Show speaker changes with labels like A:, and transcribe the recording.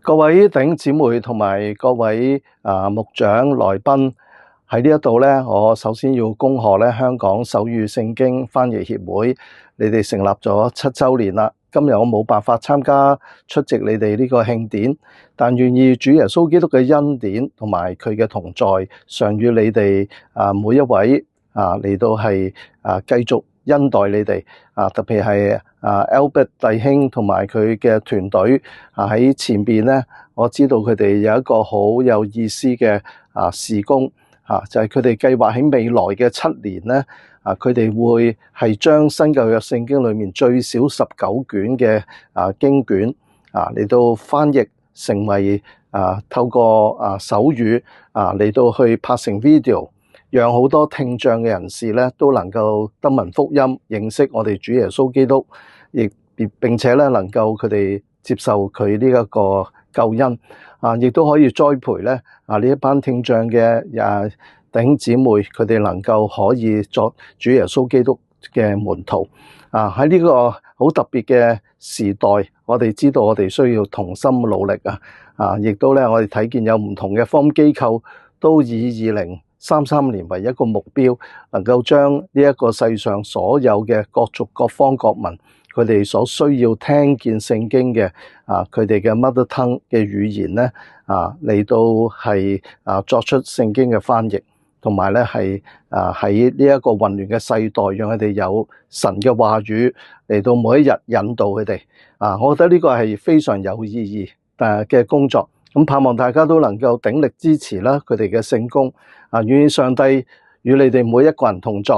A: 各位弟兄姊妹同埋各位牧長來賓喺呢一度咧，我首先要恭賀咧香港手語聖經翻譯協會，你哋成立咗7週年啦。今日我冇辦法參加出席你哋呢個慶典，但願意主耶穌基督嘅恩典同埋佢嘅同在，常與你哋每一位嚟到係繼續恩待你哋特別係Albert 弟兄同埋佢嘅團隊喺前邊咧，我知道佢哋有一個好有意思嘅事工就係佢哋計劃喺未來嘅7年咧佢哋會係將新舊約聖經裏面最少19卷嘅經卷嚟到翻譯成為透過手語嚟到去拍成 video，讓好多聽障嘅人士咧都能夠得聞福音，認識我哋主耶穌基督，並且咧能夠佢哋接受佢呢一個救恩亦都可以栽培咧呢一班聽障嘅弟兄姊妹，佢哋能夠可以作主耶穌基督嘅門徒喺呢個好特別嘅時代，我哋知道我哋需要同心努力亦都咧我哋睇見有唔同嘅福音機構都以2033年為一個目標，能夠將呢一個世上所有嘅各族各方各民佢哋所需要聽見聖經嘅佢哋嘅 mother tongue 嘅語言咧嚟到係作出聖經嘅翻譯，同埋咧係喺呢一個混亂嘅世代，讓佢哋有神嘅話語嚟到每一日引導佢哋我覺得呢個係非常有意義嘅工作。咁盼望大家都能夠鼎力支持啦佢哋嘅聖工願意上帝與你哋每一個人同在。